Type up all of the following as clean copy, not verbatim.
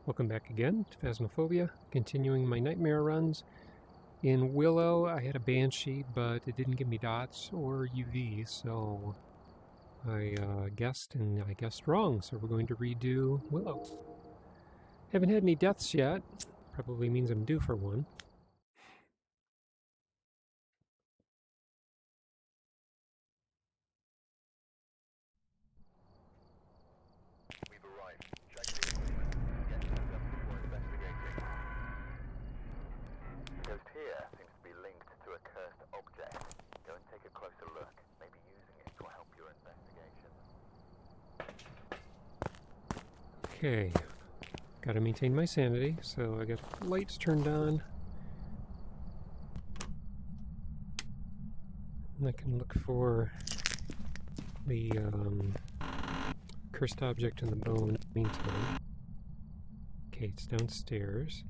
Welcome back again to Phasmophobia, continuing my nightmare runs. In Willow, I had a Banshee, but it didn't give me dots or UV, so I guessed, and I guessed wrong, so we're going to redo Willow. Haven't had any deaths yet, probably means I'm due for one. Okay, gotta maintain my sanity, so I got the lights turned on. And I can look for the cursed object in the bone in the meantime. Okay, it's downstairs.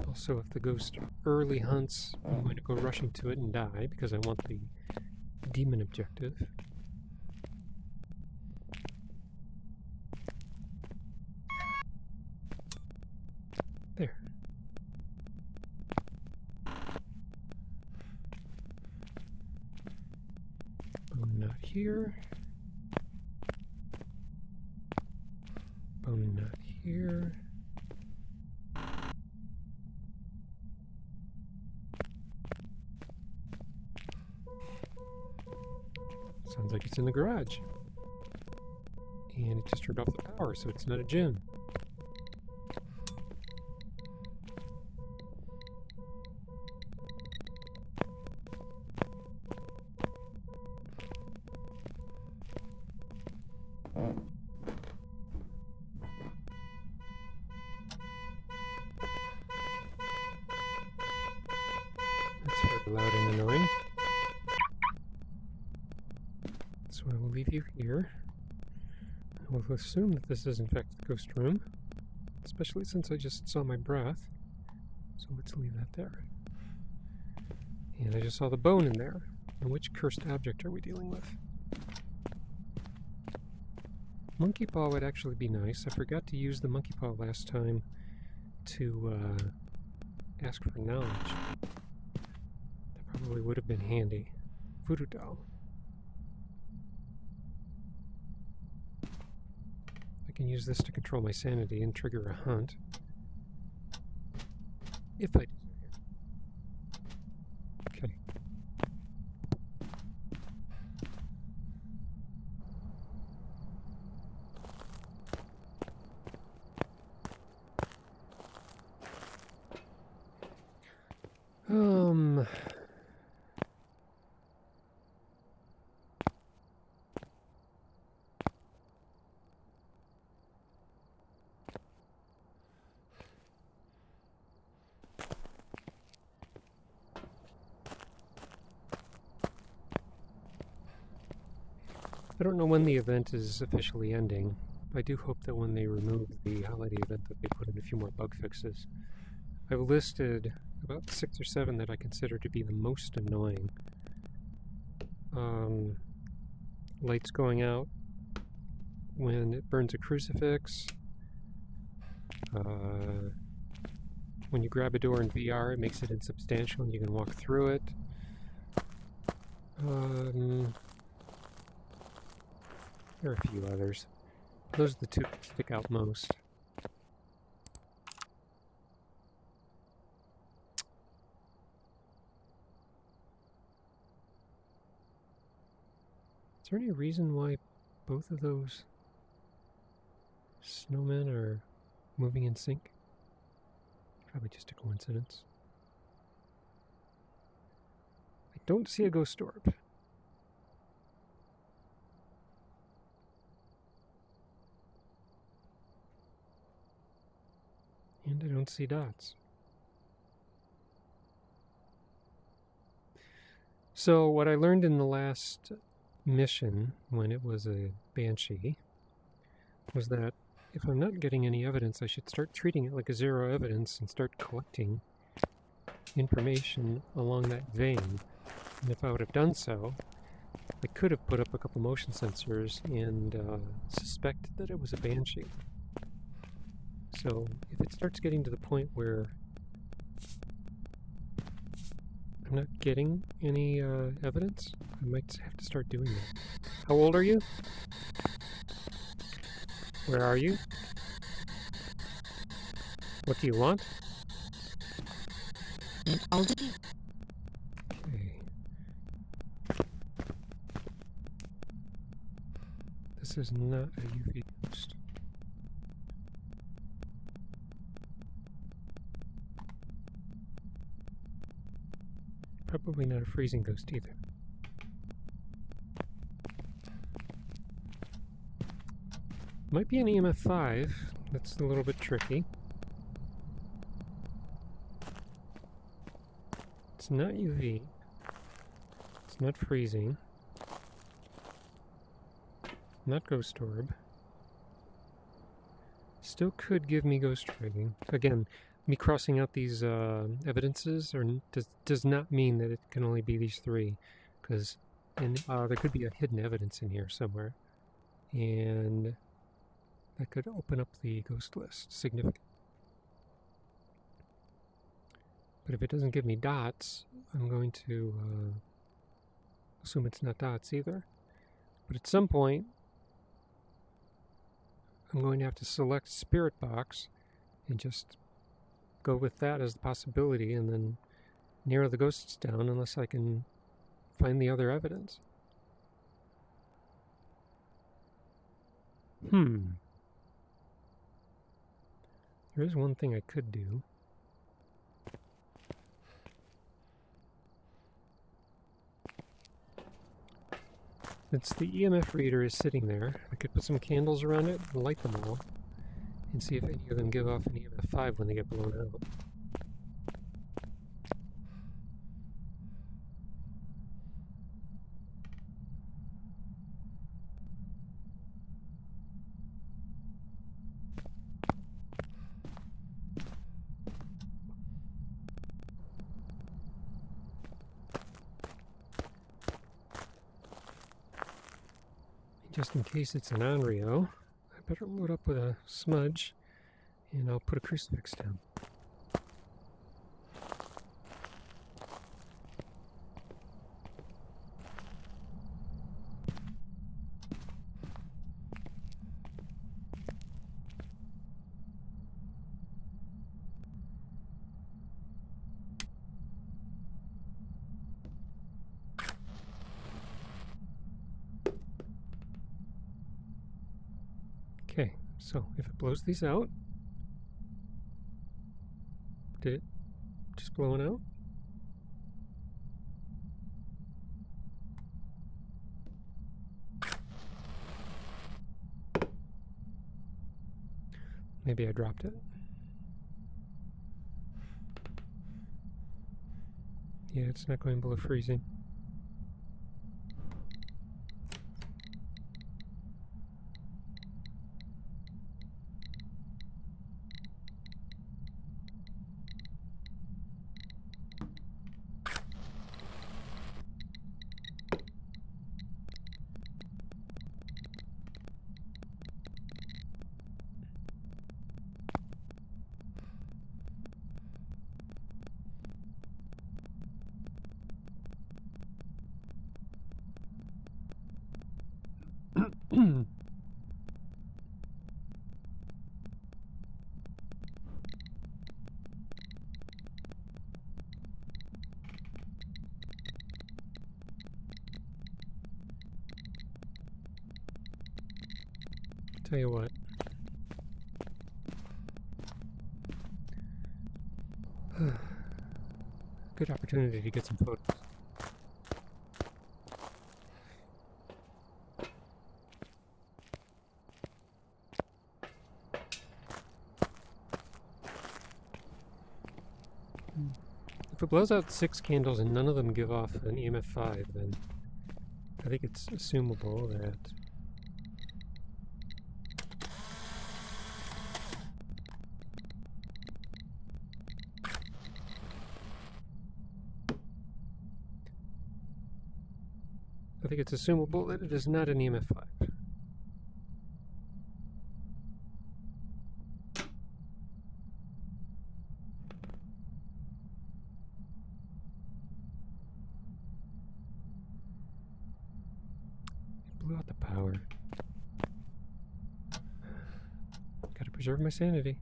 Also, if the ghost early hunts, I'm going to go rushing to it and die because I want the demon objective. There. Bone not here. Bone not here. Sounds like it's in the garage. And it just turned off the power, so it's not a gem. That's very loud and annoying. So I will leave you here. I will assume that this is in fact the ghost room, especially since I just saw my breath. So let's leave that there. And I just saw the bone in there. And which cursed object are we dealing with? Monkey paw would actually be nice. I forgot to use the monkey paw last time to ask for knowledge. That probably would have been handy. Voodoo doll. I can use this to control my sanity and trigger a hunt. If I desire. Okay. I don't know when the event is officially ending. I do hope that when they remove the holiday event that they put in a few more bug fixes. I've listed about 6 or 7 that I consider to be the most annoying. Lights going out when it burns a crucifix. When you grab a door in VR, it makes it insubstantial and you can walk through it. There are a few others. Those are the 2 that stick out most. Is there any reason why both of those snowmen are moving in sync? Probably just a coincidence. I don't see a ghost orb. And I don't see dots. So what I learned in the last mission, when it was a Banshee, was that if I'm not getting any evidence, I should start treating it like a zero evidence and start collecting information along that vein. And if I would have done so, I could have put up a couple motion sensors and suspected that it was a banshee. So if it starts getting to the point where I'm not getting any evidence, I might have to start doing that. How old are you? Where are you? What do you want? Okay. This is not a UV ghost. Probably not a freezing ghost either. Might be an EMF 5. That's a little bit tricky. It's not UV. It's not freezing. Not ghost orb. Still could give me ghost trading. Again, me crossing out these evidences does not mean that it can only be these three, because there could be a hidden evidence in here somewhere, and that could open up the ghost list significantly. But if it doesn't give me dots, I'm going to assume it's not dots either. But at some point, I'm going to have to select Spirit Box and just go with that as the possibility and then narrow the ghosts down unless I can find the other evidence. There is one thing I could do. Since the EMF reader is sitting there, I could put some candles around it and light them all and see if any of them give off an EMF 5 when they get blown out. Just in case it's an Onryo, I better load up with a smudge and I'll put a crucifix down. Okay, so if it blows these out, did it just blow it out? Maybe I dropped it. Yeah, it's not going below freezing. Tell you what. Good opportunity to get some photos. If it blows out 6 candles and none of them give off an EMF 5, then I think it's assumable that I think it's assumable that it is not an EMF 5. It blew out the power. Gotta preserve my sanity.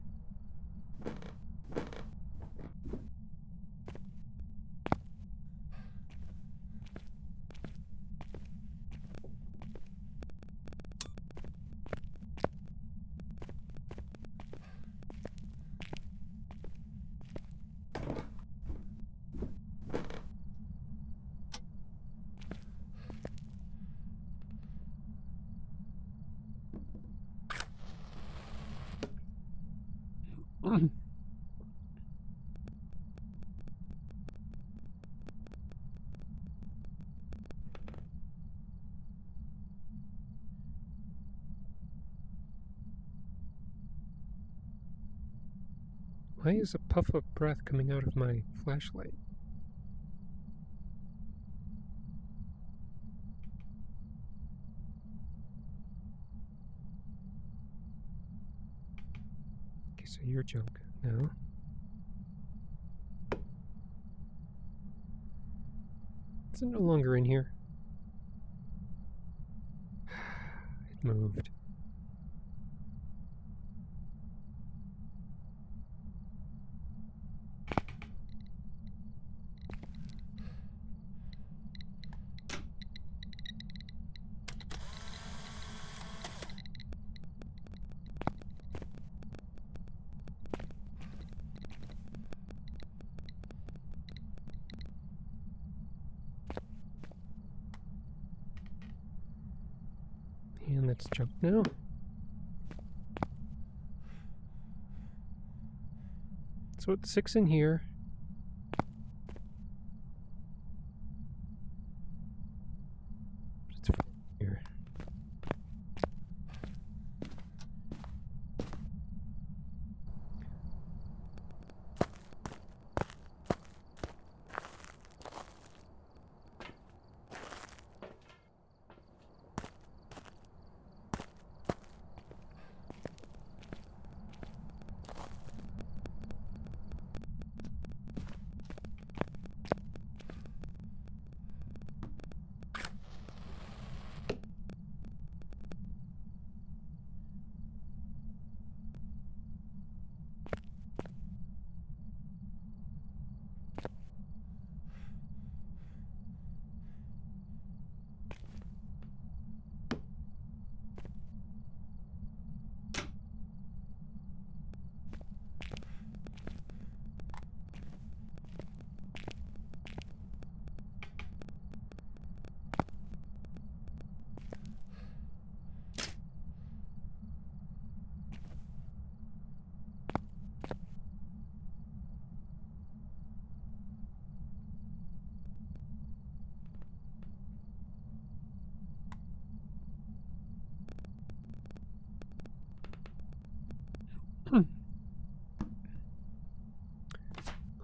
Why is a puff of breath coming out of my flashlight? Okay, so you're junk now. Is it no longer in here? It moved. And that's junk now. So it's 6 in here. It's 4 here.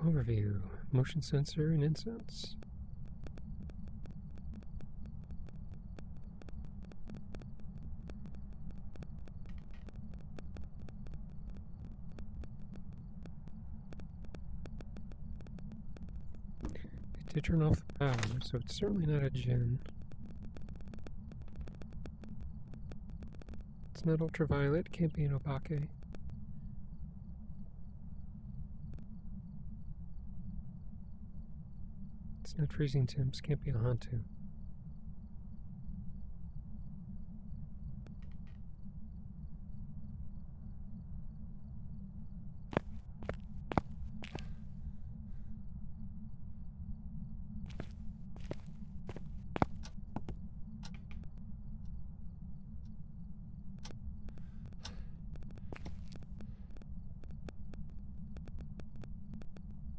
Overview. Motion sensor and incense. It did turn off the power, so it's certainly not a gen. It's not ultraviolet, can't be an obake. It's not freezing temps, can't be a Hantu.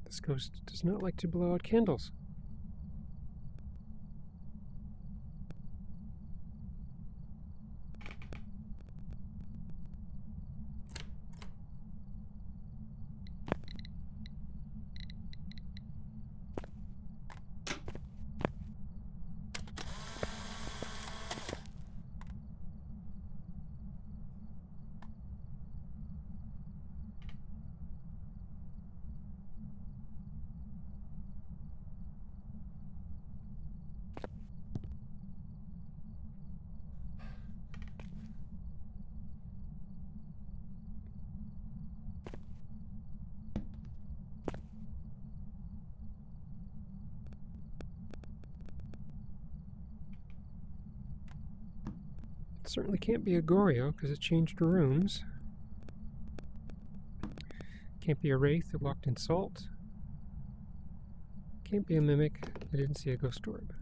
This ghost does not like to blow out candles. Certainly can't be a Goryo because it changed rooms. Can't be a Wraith that walked in salt. Can't be a Mimic. I didn't see a Ghost Orb.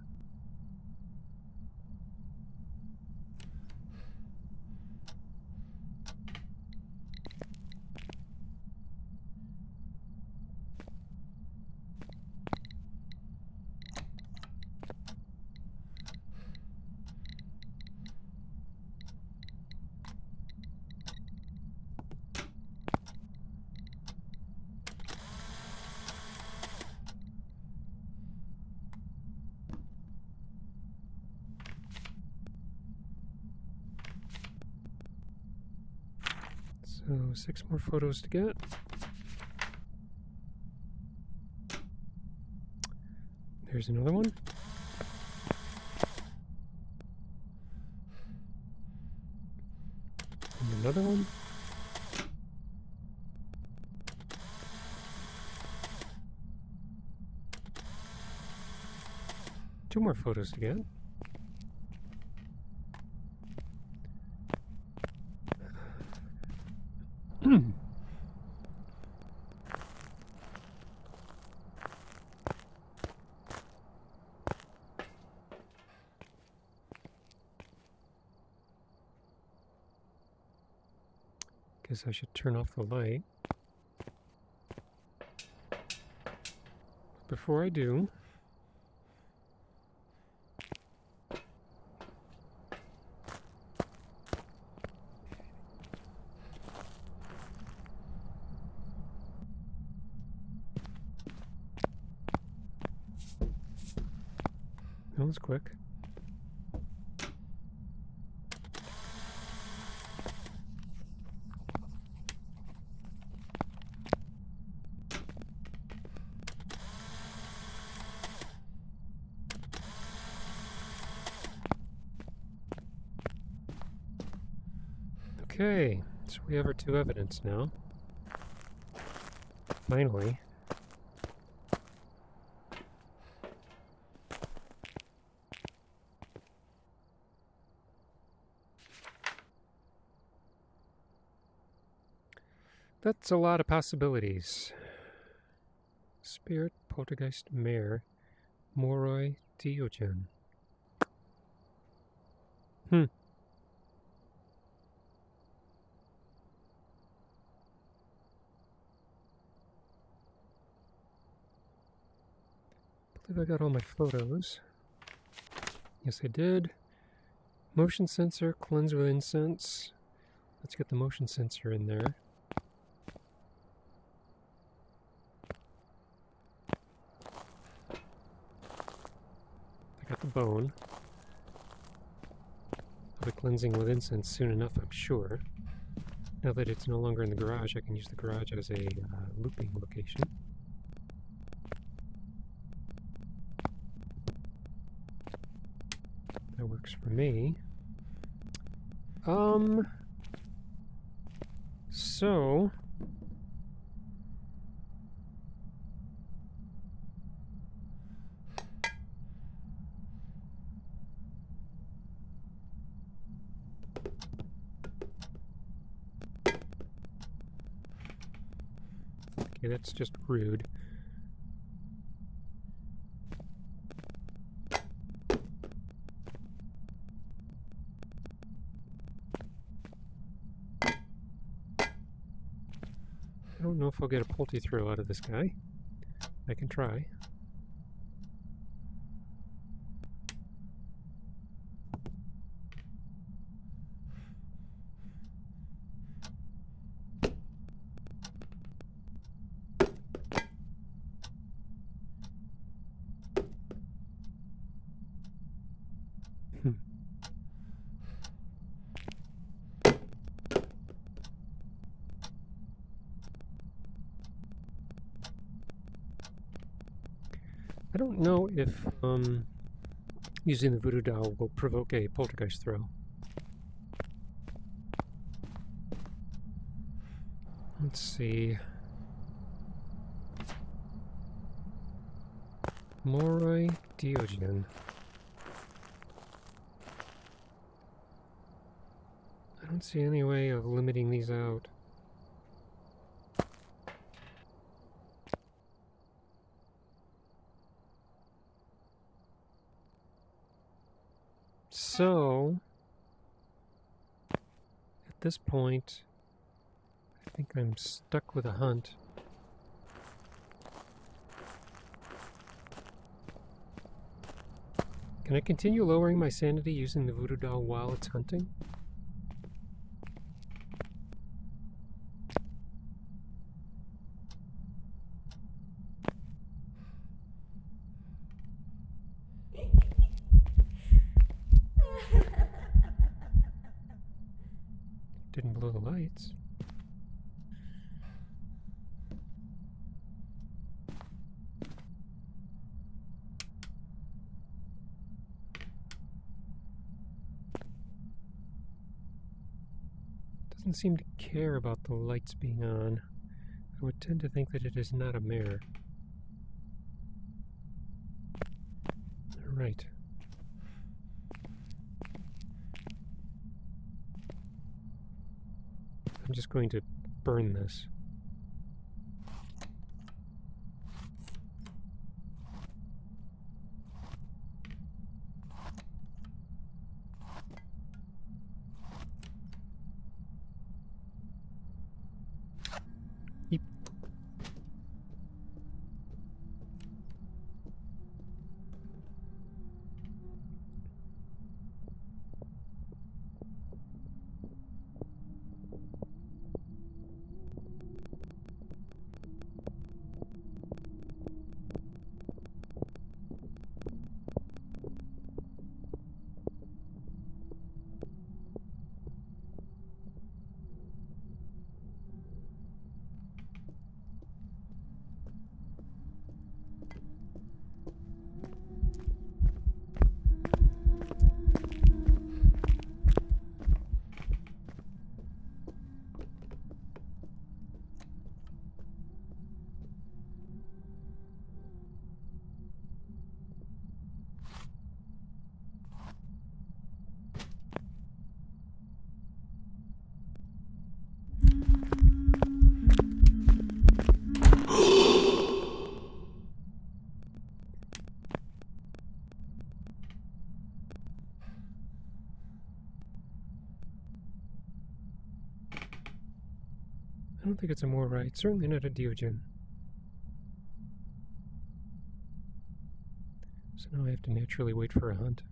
So 6 more photos to get. There's another one. And another one. Two more photos to get. Guess I should turn off the light. Before I do, that was quick. Okay, so we have our 2 evidence now. Finally. That's a lot of possibilities. Spirit, Poltergeist, Mare, Moroi, Diogen. I believe I got all my photos. Yes, I did. Motion sensor, cleanse with incense. Let's get the motion sensor in there. I got the bone. I'll be cleansing with incense soon enough, I'm sure. Now that it's no longer in the garage, I can use the garage as a looping location. That works for me. So... Okay, that's just rude. I don't know if I'll get a Polty throw out of this guy. I can try. I don't know if using the voodoo doll will provoke a poltergeist throw. Let's see. Moroi Diogen. don't see any way of limiting these out. So, at this point, I think I'm stuck with a hunt. Can I continue lowering my sanity using the voodoo doll while it's hunting? Didn't blow the lights. Doesn't seem to care about the lights being on. I would tend to think that it is not a mare. Right. I'm just going to burn this. Yeep. I don't think it's a Morite, certainly not a Diogen. So now I have to naturally wait for a hunt.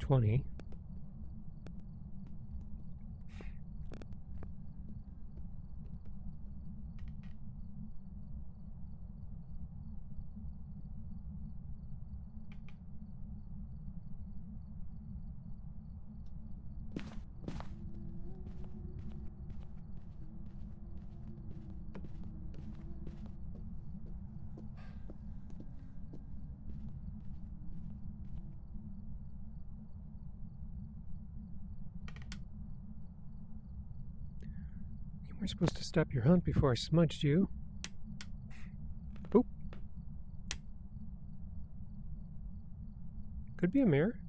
$20. We're supposed to stop your hunt before I smudged you. Oop. Could be a mare.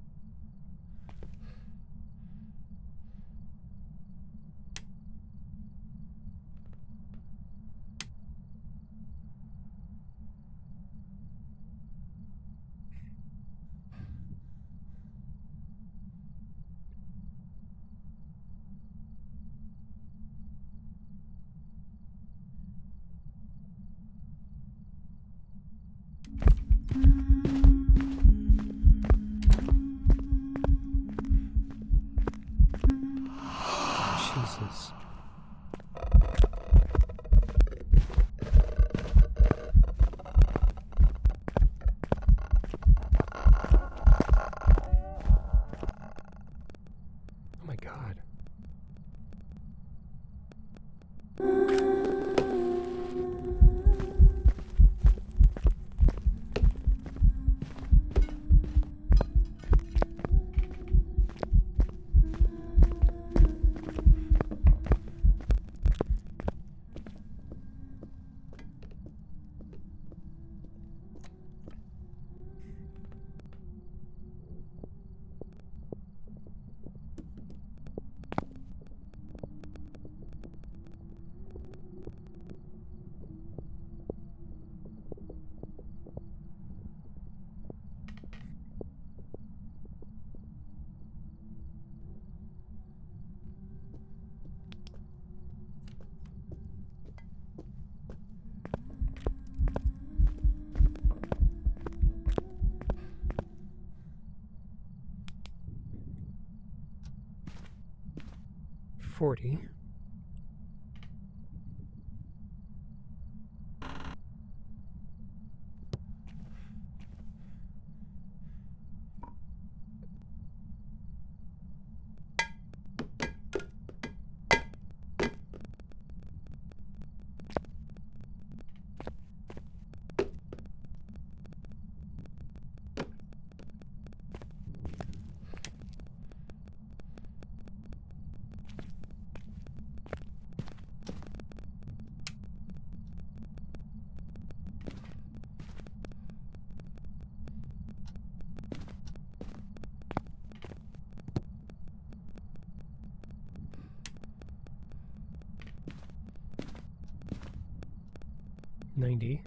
140. $90.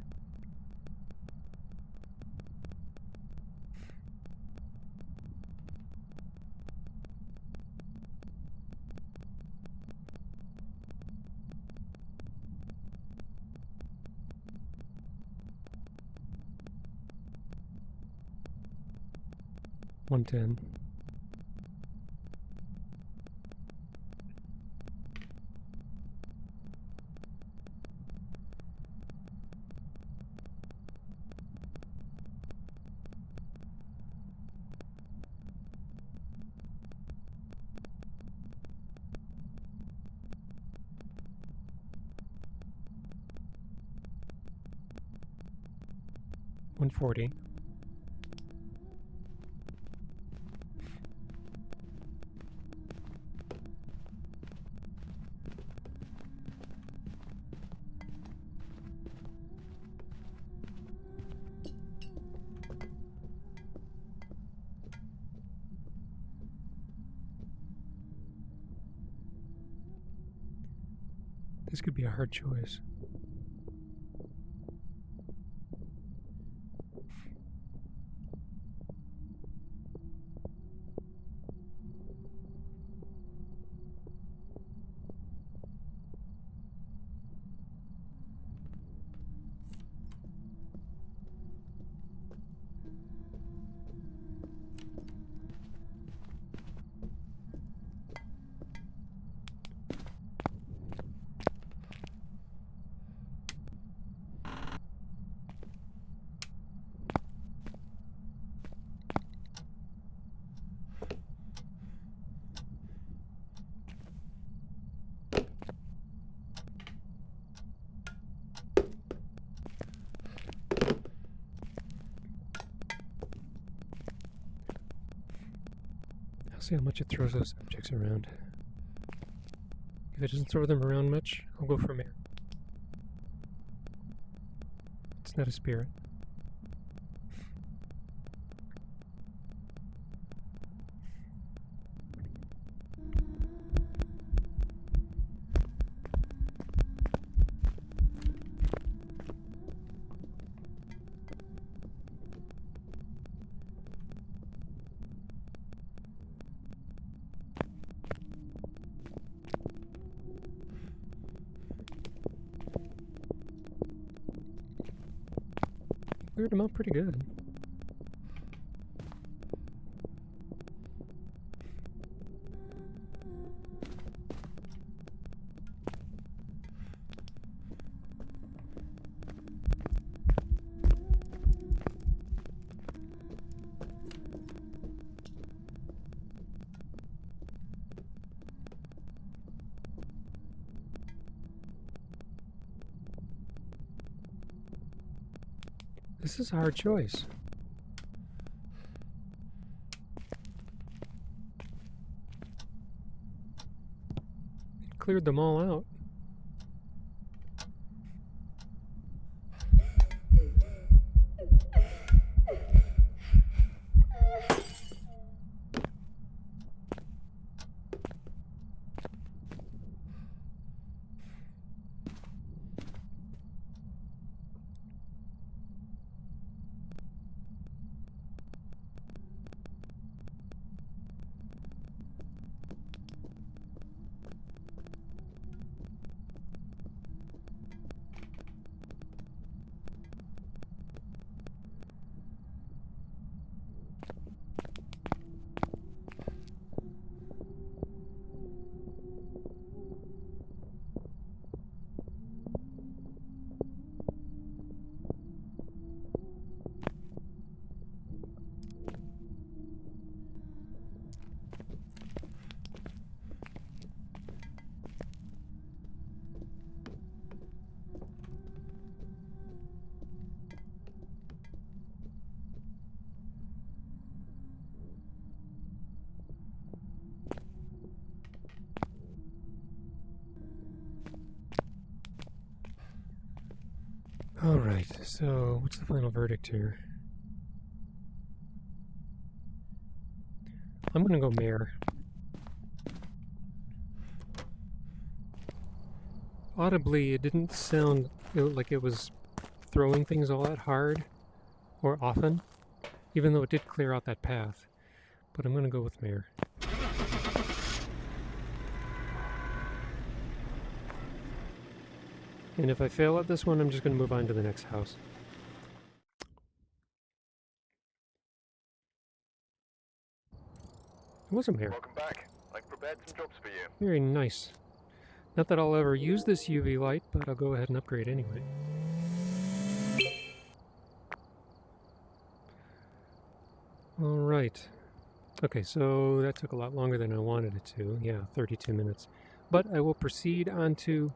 $110. $140. This could be a hard choice. See how much it throws those objects around. If it doesn't throw them around much, I'll go for Mare. It's not a spirit. Cleared them out pretty good. This is a hard choice. It cleared them all out. Alright, so what's the final verdict here? I'm gonna go Mare. Audibly, it didn't sound like it was throwing things all that hard or often, even though it did clear out that path. But I'm gonna go with Mare. And if I fail at this one, I'm just gonna move on to the next house. It wasn't Mare. Welcome back. I've prepared some jobs for you. Very nice. Not that I'll ever use this UV light, but I'll go ahead and upgrade anyway. Alright. Okay, so that took a lot longer than I wanted it to. Yeah, 32 minutes. But I will proceed on to...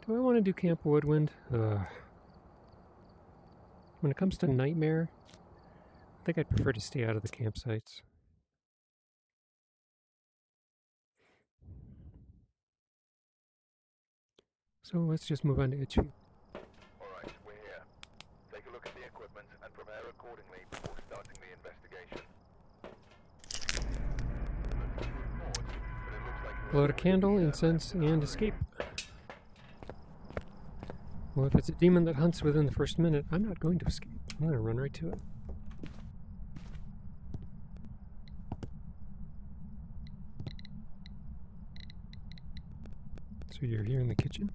Do I want to do Camp Woodwind? When it comes to Nightmare, I think I'd prefer to stay out of the campsites. So let's just move on to Edgefield. Alright, we're here. Take a look at the equipment and prepare accordingly before starting the investigation. Blow out a candle, incense, and escape. Well, if it's a demon that hunts within the first minute, I'm not going to escape. I'm going to run right to it. So you're here in the kitchen?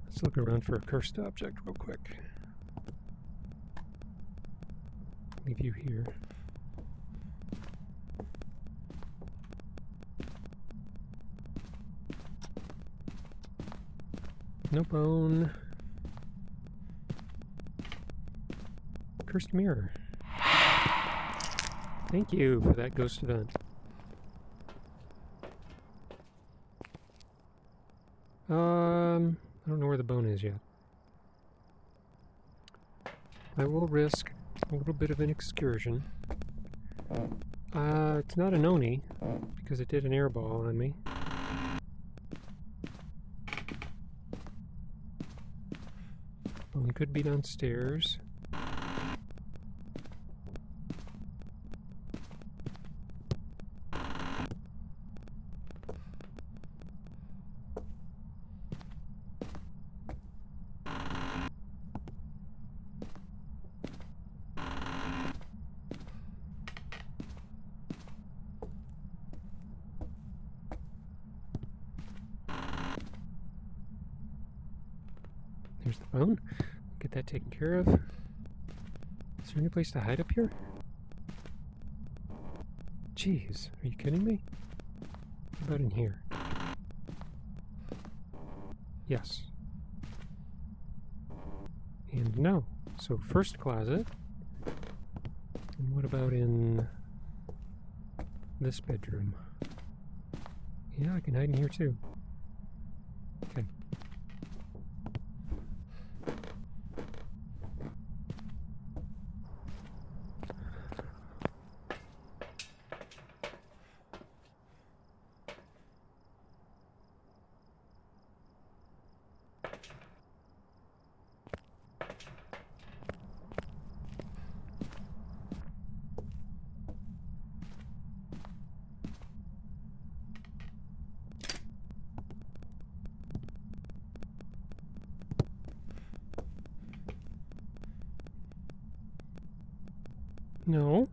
Let's look around for a cursed object real quick. Leave you here. No bone. Cursed mirror. Thank you for that ghost event. I don't know where the bone is yet. I will risk a little bit of an excursion. It's not an Oni, because it did an airball on me. Bone could be downstairs. There's the bone. Get that taken care of. Is there any place to hide up here? Jeez, are you kidding me? What about in here? Yes. And no. So first closet. And what about in this bedroom? Yeah, I can hide in here too. Okay. No.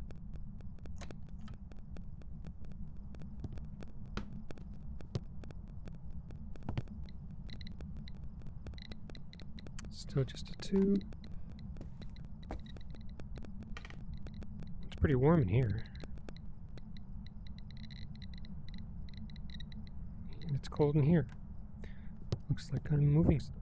Still just a 2. It's pretty warm in here. And it's cold in here. Looks like I'm moving stuff.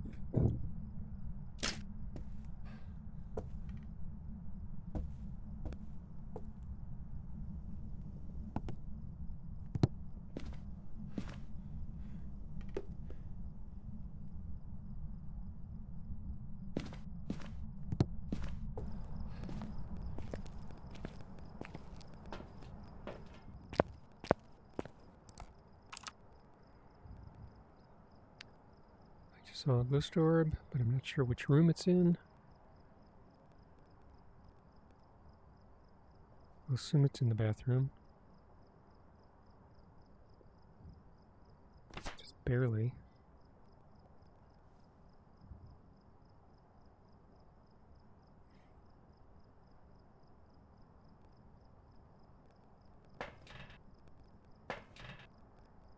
Saw a ghost orb, but I'm not sure which room it's in. I'll assume it's in the bathroom. Just barely.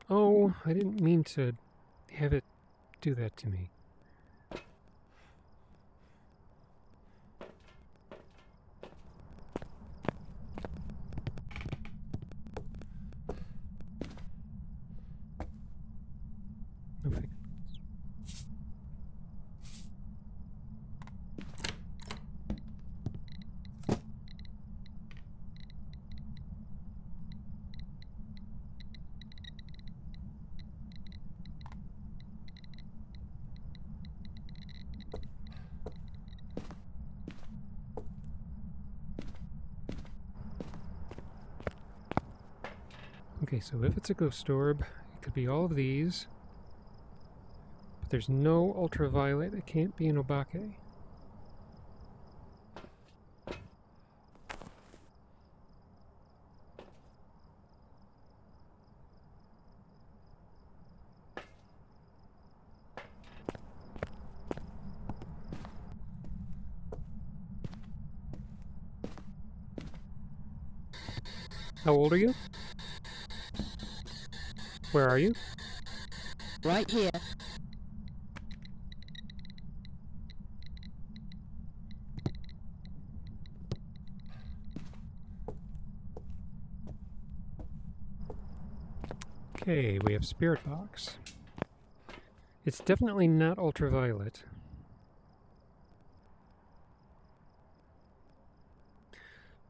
Oh, I didn't mean to have it do that to me. No fake. Okay, so if it's a ghost orb, it could be all of these. But there's no ultraviolet. It can't be an obake. How old are you? Where are you? Right here. Okay, we have Spirit Box. It's definitely not ultraviolet.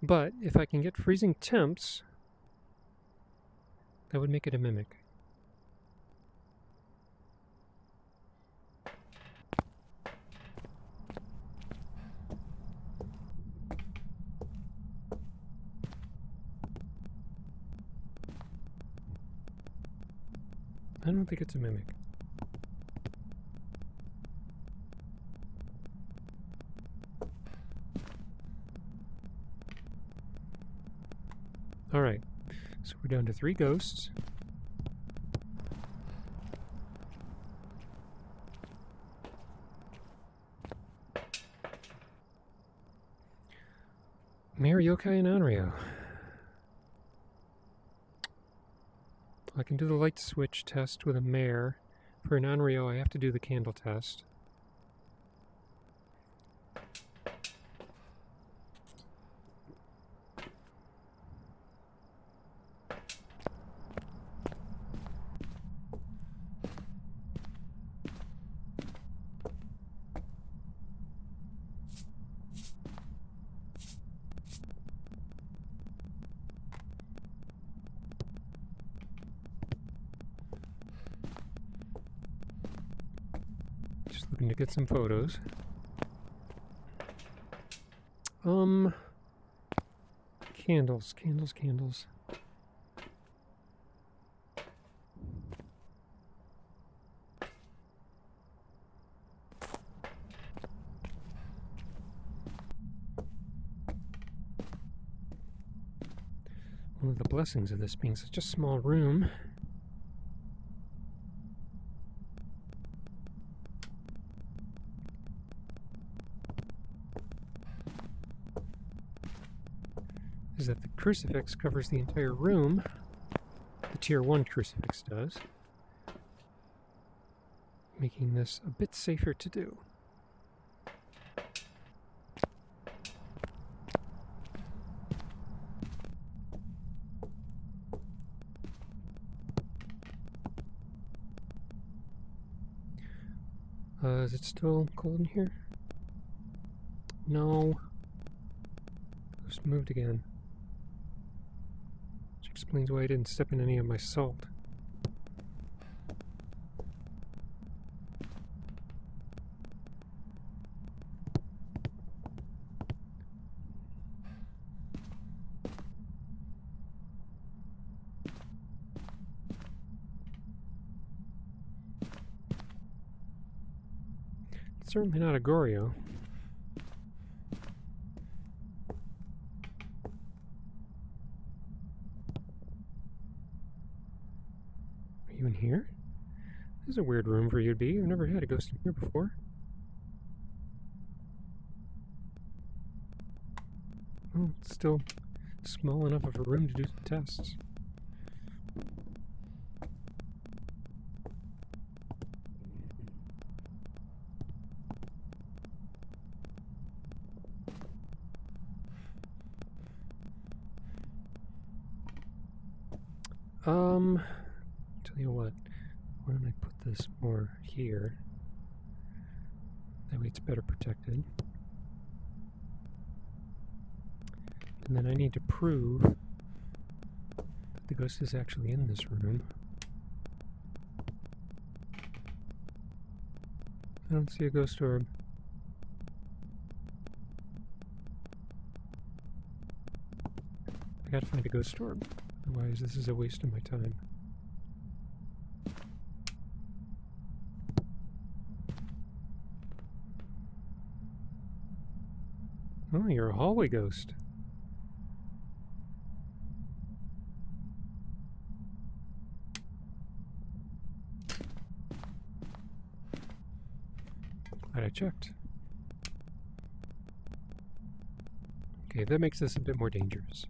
But if I can get freezing temps, that would make it a mimic. I don't think it's a mimic. Alright, so we're down to 3 ghosts. Mare, Yokai, and Onryo. I can do the light switch test with a Mare. For an Onryo, I have to do the candle test. Just looking to get some photos. Candles, candles, candles. One of the blessings of this being such a small room is that the crucifix covers the entire room. The Tier 1 crucifix does, making this a bit safer to do. Is it still cold in here? No. Just moved again. Which explains why I didn't step in any of my salt. Certainly not a Goryo. Are you in here? This is a weird room for you to be. I've never had a ghost in here before. Oh, it's still small enough of a room to do some tests. Tell you what, why don't I put this more here? That way it's better protected. And then I need to prove that the ghost is actually in this room. I don't see a ghost orb. I gotta find a ghost orb, otherwise this is a waste of my time. Oh, you're a hallway ghost. Glad I checked. Okay, that makes this a bit more dangerous.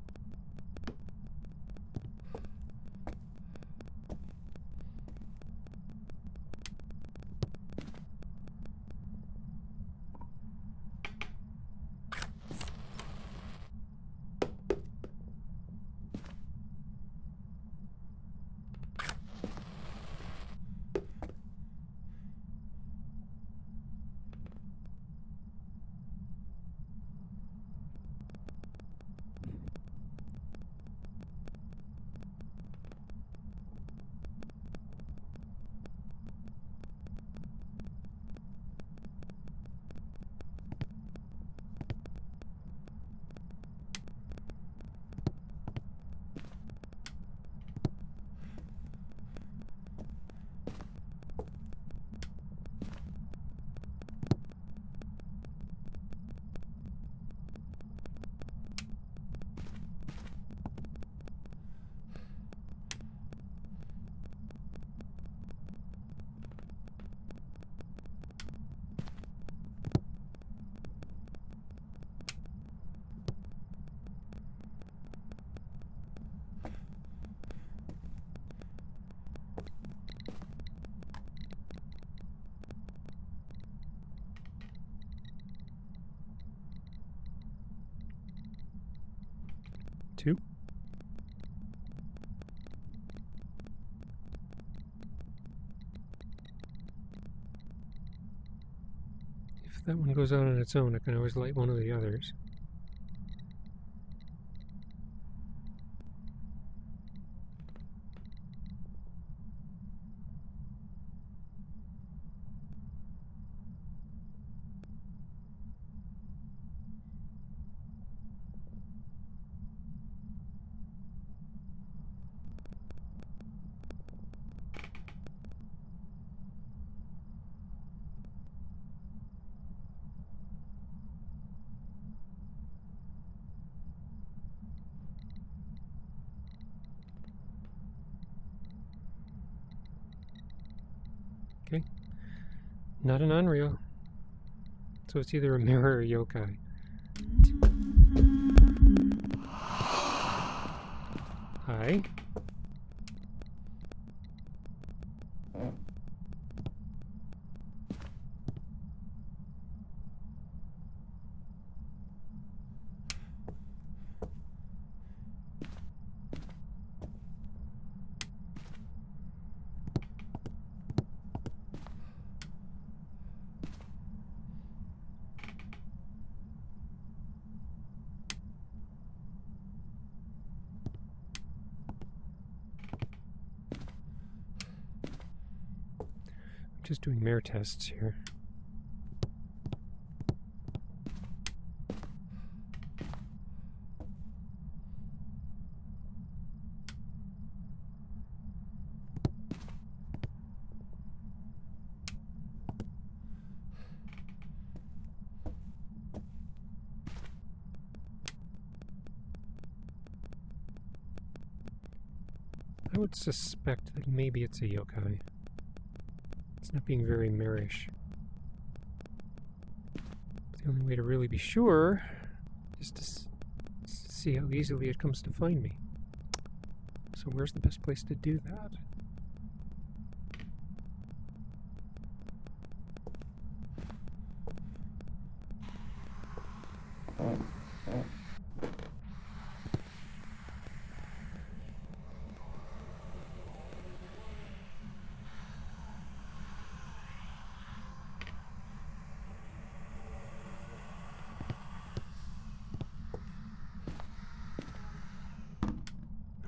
Two. If that one goes out on its own, I can always light one of the others. Okay. Not an unreal. So it's either a mirror or a yokai. Hi. Just doing Mare tests here. I would suspect that maybe it's a yokai. It's not being very Marish. The only way to really be sure is to see how easily it comes to find me. So where's the best place to do that?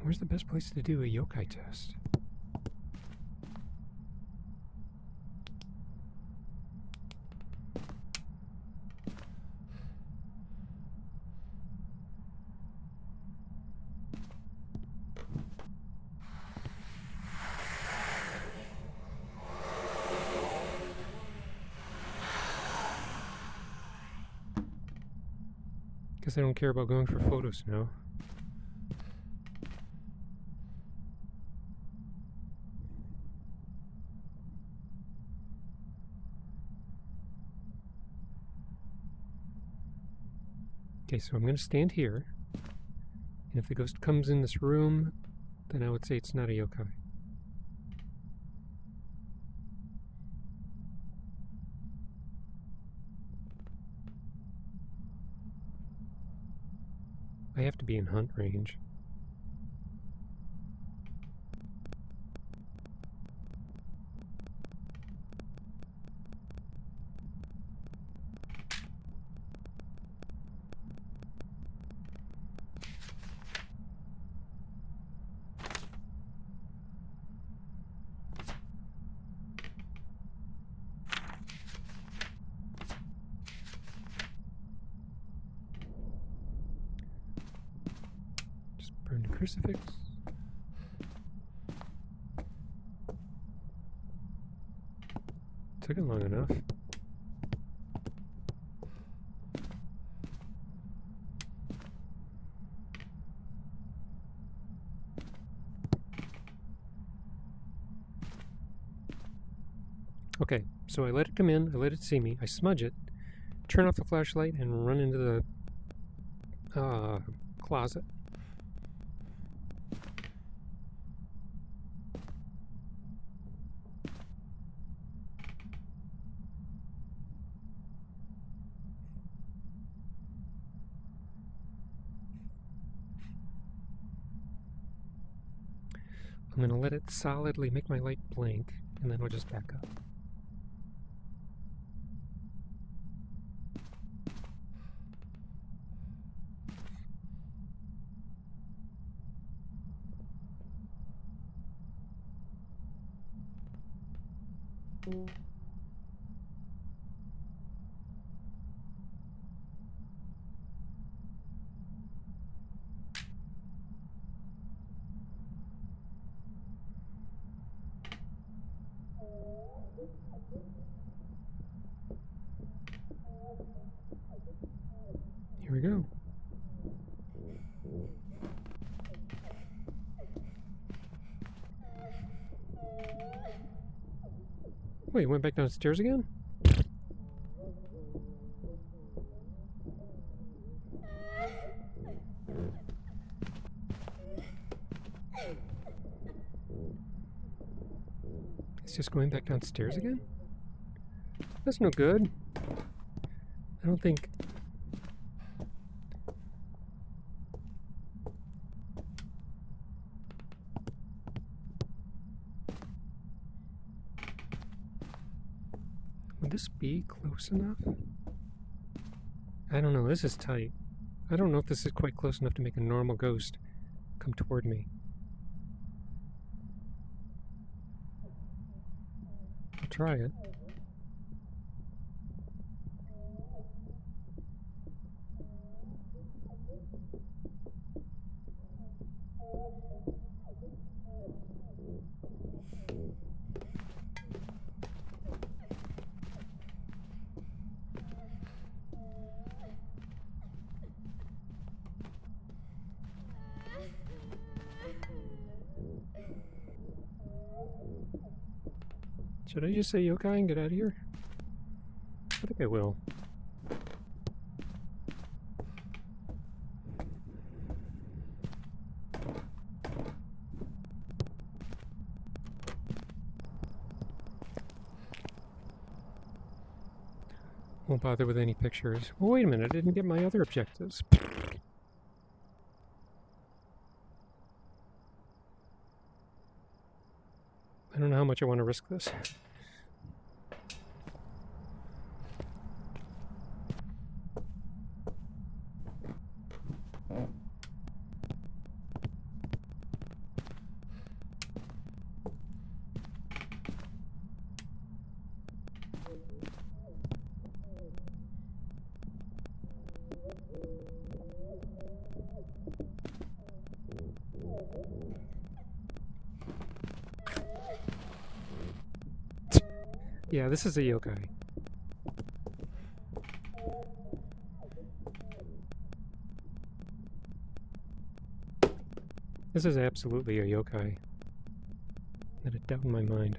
Where's the best place to do a yokai test? Guess I don't care about going for photos now. Okay, so I'm going to stand here, and if the ghost comes in this room, then I would say it's not a yokai. I have to be in hunt range. Burn the crucifix. Took it long enough. Okay, so I let it come in, I let it see me, I smudge it, turn off the flashlight, and run into the closet. I'm going to let it solidly make my light blink, and then I'll just back up. Here we go. Wait, went back downstairs again? It's just going back downstairs again? That's no good. I don't think... Would this be close enough? I don't know, this is tight. I don't know if this is quite close enough to make a normal ghost come toward me. I'll try it. Should I just say yokai and get out of here? I think I will. Won't bother with any pictures. Oh, wait a minute, I didn't get my other objectives. I don't know how much I want to risk this. Yeah, this is a yokai. This is absolutely a yokai. Not a doubt in my mind.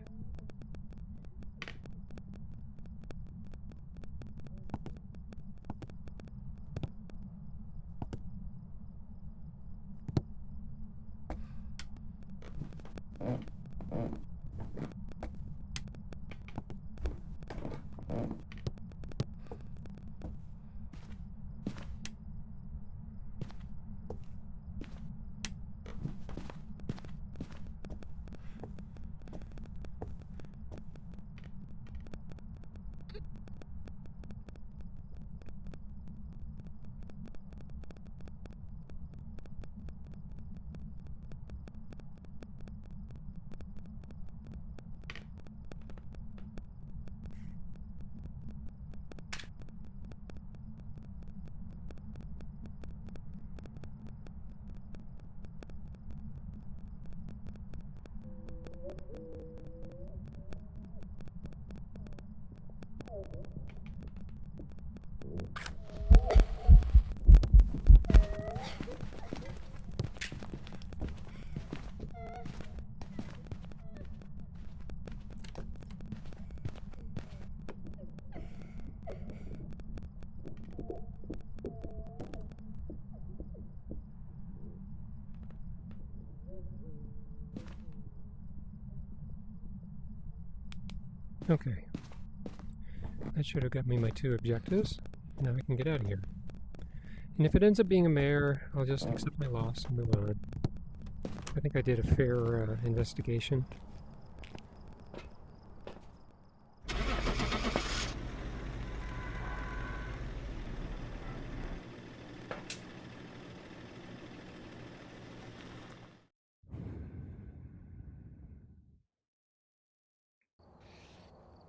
Okay. That should have got me my 2 objectives. Now I can get out of here. And if it ends up being a mare, I'll just accept my loss and move on. I think I did a fair investigation.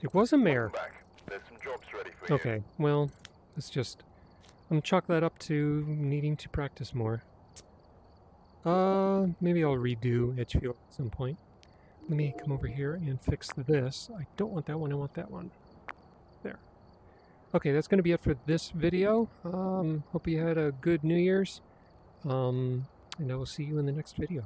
It was a mare. Back. There's some jobs ready for you. Okay, well, let's just... I'm gonna chalk that up to needing to practice more. Maybe I'll redo Edgefield at some point. Let me come over here and fix this. I don't want that one, I want that one. There. Okay, that's gonna be it for this video. Hope you had a good New Year's. And I will see you in the next video.